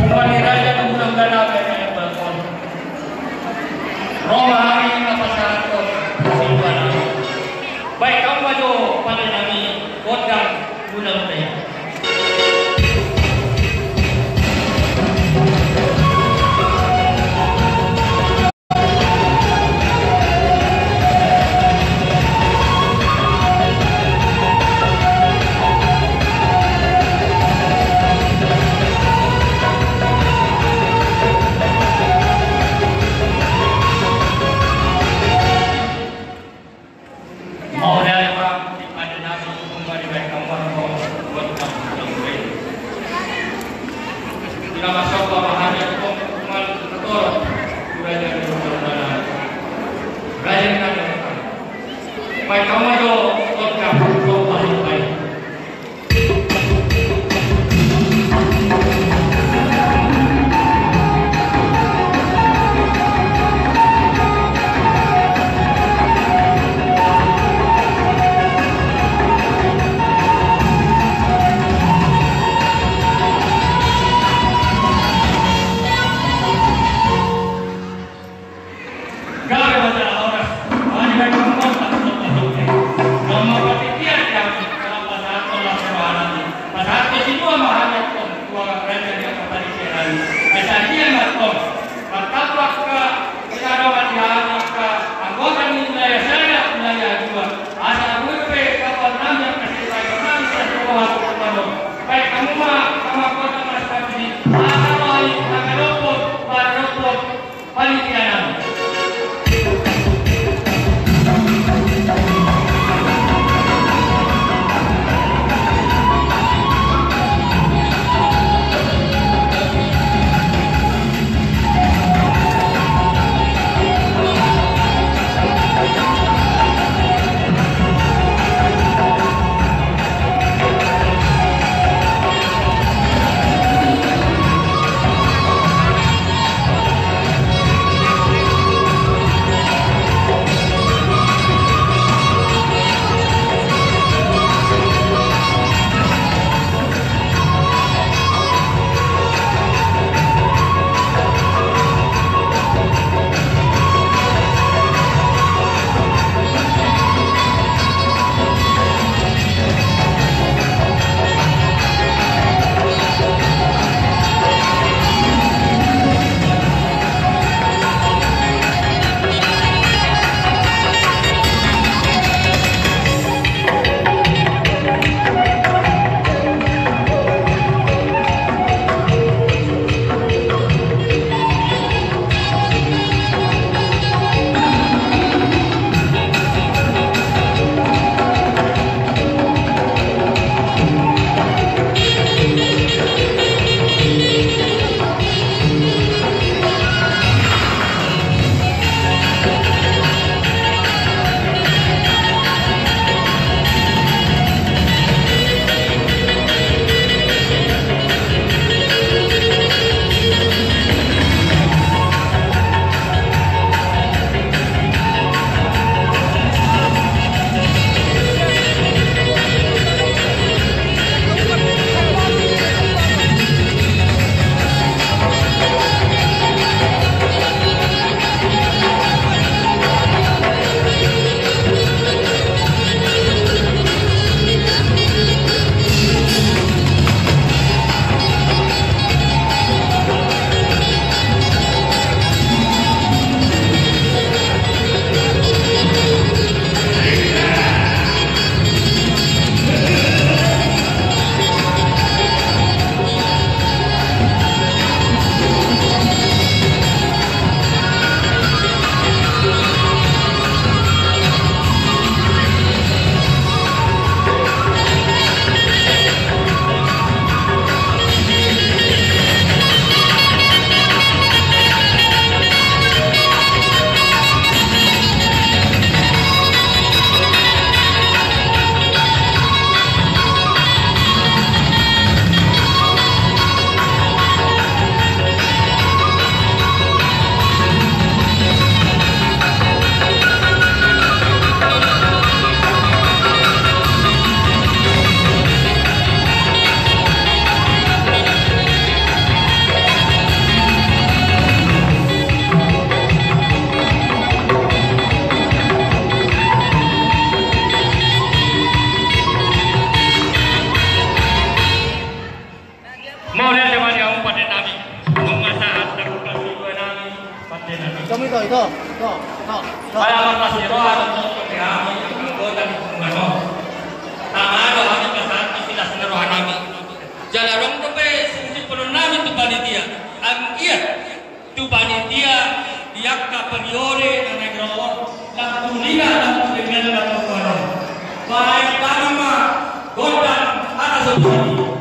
Tumpani Raja ng unang dalaga niya ng balkon. Roma hari na pasarato simba namin. Baik kamu maju pada nami kodang bulan-bulan. Mau lihat sama dia pada nami. Mengasahan terbuka juga nami pada nami. Itu. Pada makasih doa untuk kami anggota di Bungano. Tama doa kami kesalahan istilah senerohan nami. Jalarong tepe sisi penuh nami tu panitia. Iya tu panitia diakka periode dan negara langsung liga langsung dengan langsung Bungano. Baik panima godang atas ini.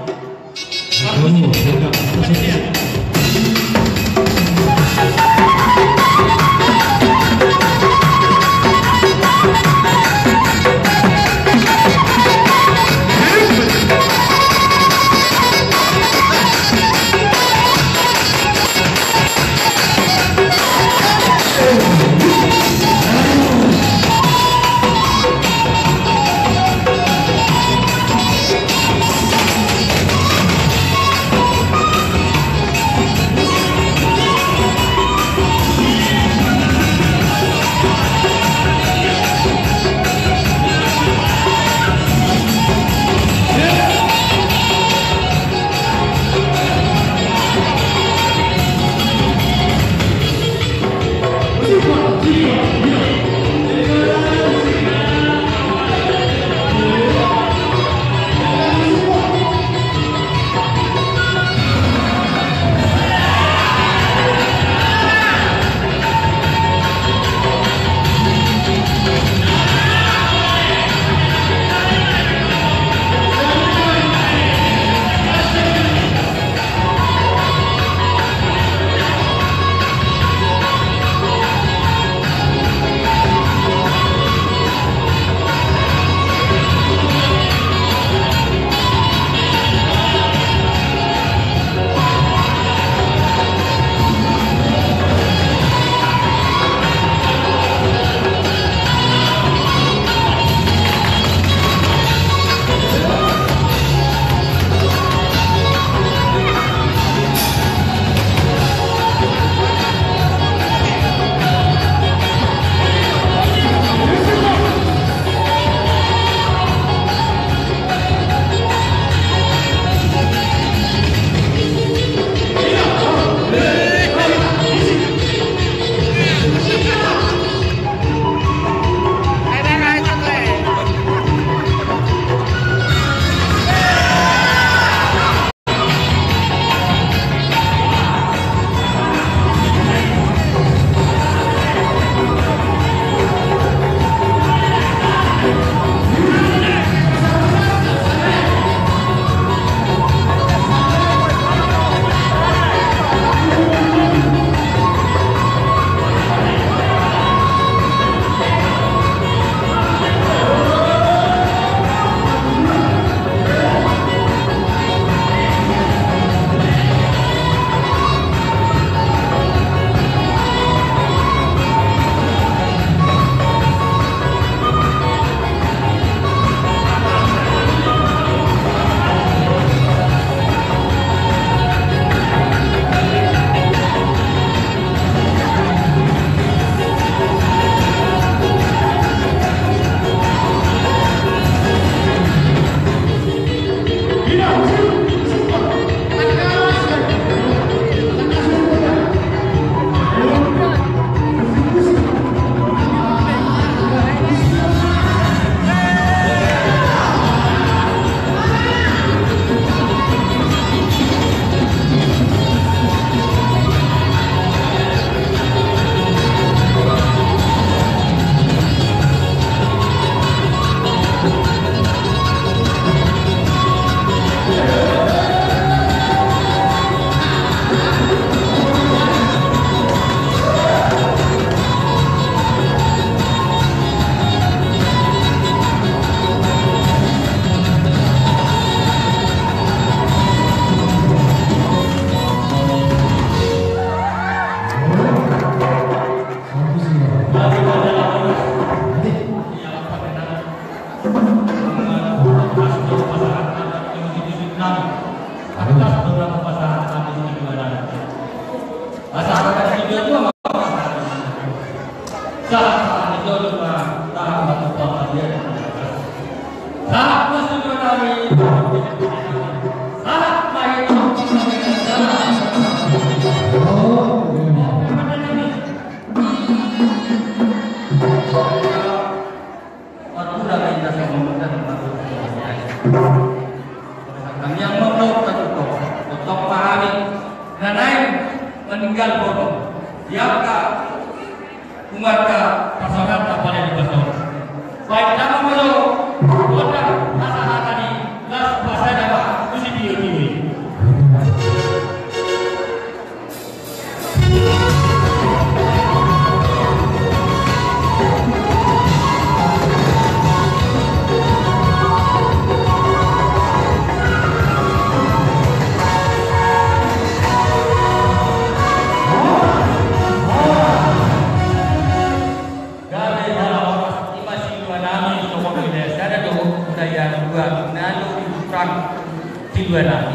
Sangat baik.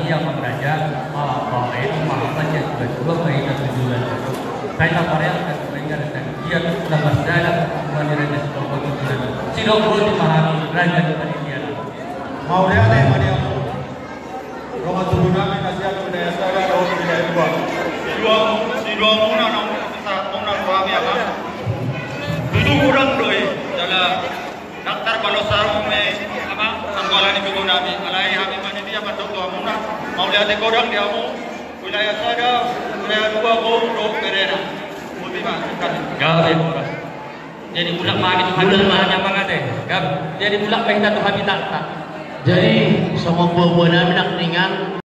yang mengraja bahwa itu mahaman yang juga kaitan tujuan kaitan Korea akan mendengar dan dia dapat dalam meniranya sebuah tujuan sino bro dimahami raja di panitia mau dia nih dia Roma turunami nasihat budaya saya kalau tidak dua si dua muna nang saat muna kami apa itu kurang doi dalam daftar balosar me apa sanggalan itu nabi alai kami panitia pada dua muna mau lihat korang dia mau wilayah saya wilayah dua go perena putih kan gawe jadi budak mah itu budak mah nyaman deh jadi budak kita tuh habitat Jadi semua buah-buah namin nak ningan